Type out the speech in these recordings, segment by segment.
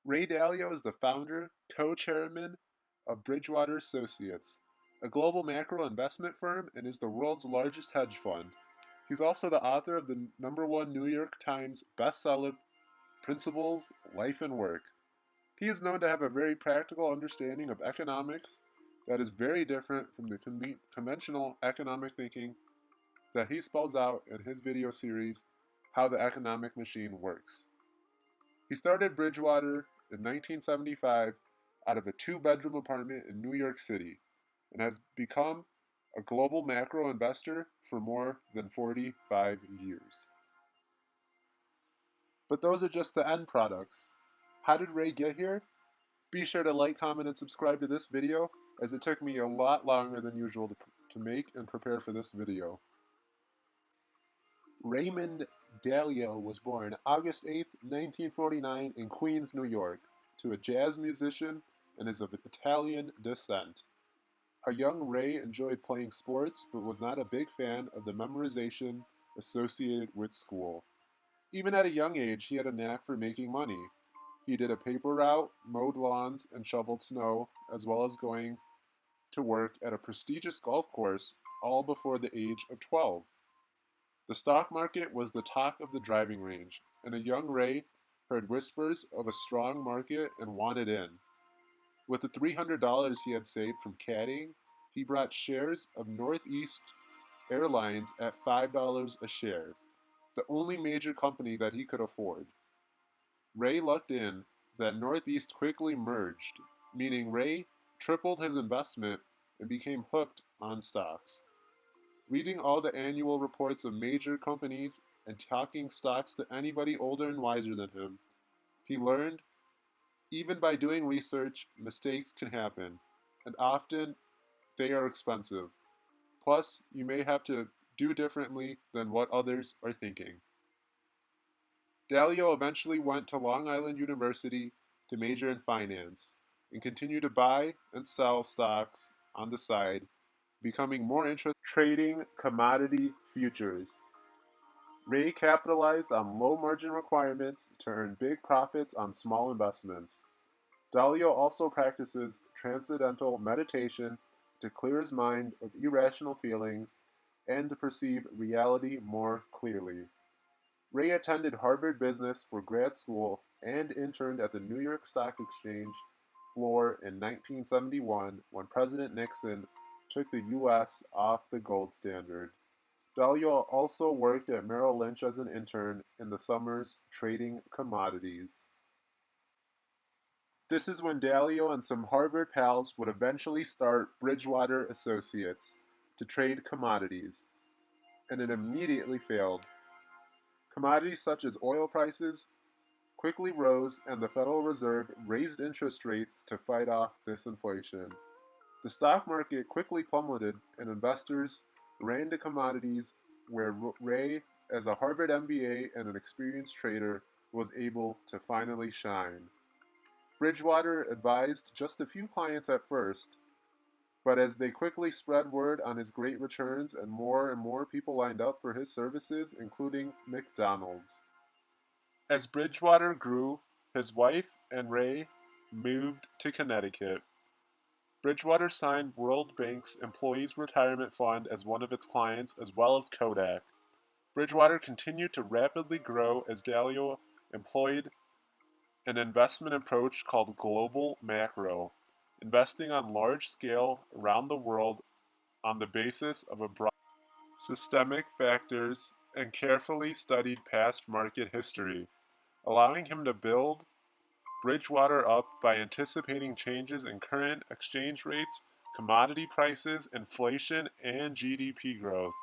Ray Dalio is the founder, co-chairman of Bridgewater Associates, a global macro investment firm and is the world's largest hedge fund. He's also the author of the #1 New York Times bestseller Principles, Life and Work. He is known to have a very practical understanding of economics that is very different from the conventional economic thinking that he spells out in his video series, How the Economic Machine Works. He started Bridgewater in 1975 out of a two-bedroom apartment in New York City and has become a global macro investor for more than 45 years. But those are just the end products. How did Ray get here? Be sure to like, comment, and subscribe to this video, as it took me a lot longer than usual to make and prepare for this video. Raymond Dalio was born August 8, 1949 in Queens, New York, to a jazz musician and is of Italian descent. A young Ray enjoyed playing sports but was not a big fan of the memorization associated with school. Even at a young age, he had a knack for making money. He did a paper route, mowed lawns, and shoveled snow, as well as going to work at a prestigious golf course, all before the age of 12. The stock market was the talk of the driving range, and a young Ray heard whispers of a strong market and wanted in. With the $300 he had saved from caddying, he bought shares of Northeast Airlines at $5 a share, the only major company that he could afford. Ray lucked in that Northeast quickly merged, meaning Ray tripled his investment and became hooked on stocks. Reading all the annual reports of major companies and talking stocks to anybody older and wiser than him, he learned even by doing research, mistakes can happen, and often they are expensive. Plus, you may have to do differently than what others are thinking. Dalio eventually went to Long Island University to major in finance and continued to buy and sell stocks on the side, becoming more interested in trading commodity futures. Ray capitalized on low margin requirements to earn big profits on small investments. Dalio also practices transcendental meditation to clear his mind of irrational feelings and to perceive reality more clearly. Ray attended Harvard Business for grad school and interned at the New York Stock Exchange floor in 1971 when President Nixon took the U.S. off the gold standard. Dalio also worked at Merrill Lynch as an intern in the summers trading commodities. This is when Dalio and some Harvard pals would eventually start Bridgewater Associates to trade commodities, and it immediately failed. Commodities such as oil prices quickly rose, and the Federal Reserve raised interest rates to fight off this inflation. The stock market quickly plummeted, and investors ran to commodities where Ray, as a Harvard MBA and an experienced trader, was able to finally shine. Bridgewater advised just a few clients at first, but as they quickly spread word on his great returns and more people lined up for his services, including McDonald's. As Bridgewater grew, his wife and Ray moved to Connecticut. Bridgewater signed World Bank's Employees Retirement Fund as one of its clients, as well as Kodak. Bridgewater continued to rapidly grow as Dalio employed an investment approach called global macro, investing on large scale around the world on the basis of a broad systemic factors and carefully studied past market history, allowing him to build Bridgewater up by anticipating changes in current exchange rates, commodity prices, inflation, and GDP growth.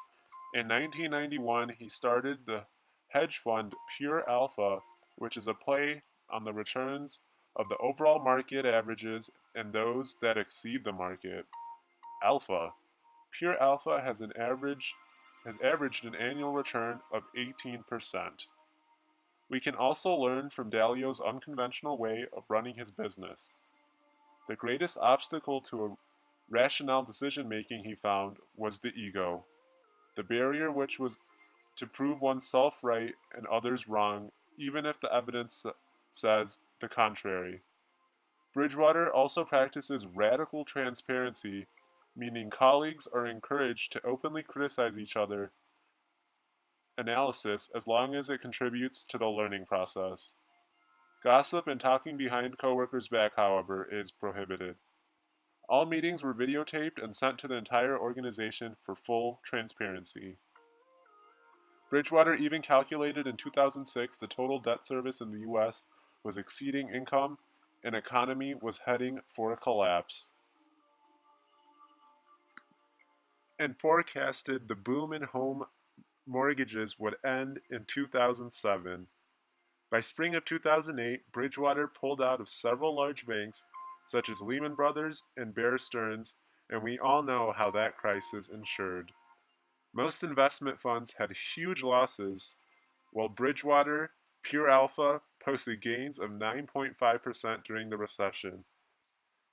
In 1991, he started the hedge fund Pure Alpha, which is a play on the returns of the overall market averages and those that exceed the market. Alpha. Pure Alpha has averaged an annual return of 18%. We can also learn from Dalio's unconventional way of running his business. The greatest obstacle to a rational decision making, he found, was the ego. The barrier which was to prove oneself right and others wrong, even if the evidence says the contrary. Bridgewater also practices radical transparency, meaning colleagues are encouraged to openly criticize each other analysis as long as it contributes to the learning process. Gossip and talking behind coworkers' back, however, is prohibited. All meetings were videotaped and sent to the entire organization for full transparency. Bridgewater even calculated in 2006 the total debt service in the U.S. was exceeding income and economy was heading for a collapse, and forecasted the boom in home mortgages would end in 2007. By spring of 2008, Bridgewater pulled out of several large banks, such as Lehman Brothers and Bear Stearns, and we all know how that crisis ensured. Most investment funds had huge losses, while Bridgewater, Pure Alpha, posted gains of 9.5% during the recession.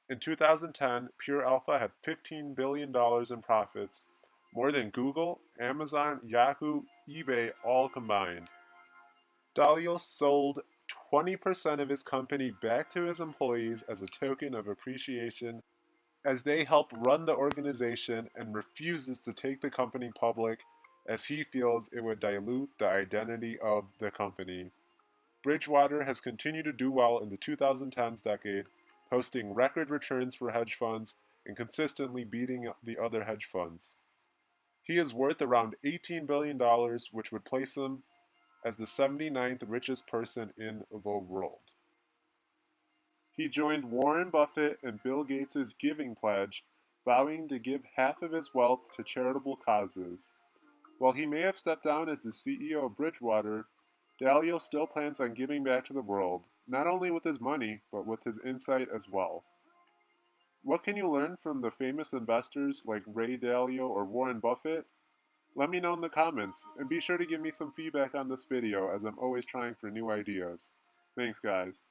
In 2010, Pure Alpha had $15 billion in profits, more than Google, Amazon, Yahoo, eBay all combined. Dalio sold 20% of his company back to his employees as a token of appreciation as they help run the organization and refuses to take the company public as he feels it would dilute the identity of the company. Bridgewater has continued to do well in the 2010s decade, posting record returns for hedge funds and consistently beating the other hedge funds. He is worth around $18 billion, which would place him as the 79th richest person in the world. He joined Warren Buffett and Bill Gates' giving pledge, vowing to give half of his wealth to charitable causes. While he may have stepped down as the CEO of Bridgewater, Dalio still plans on giving back to the world, not only with his money, but with his insight as well. What can you learn from the famous investors like Ray Dalio or Warren Buffett? Let me know in the comments, and be sure to give me some feedback on this video as I'm always trying for new ideas. Thanks, guys.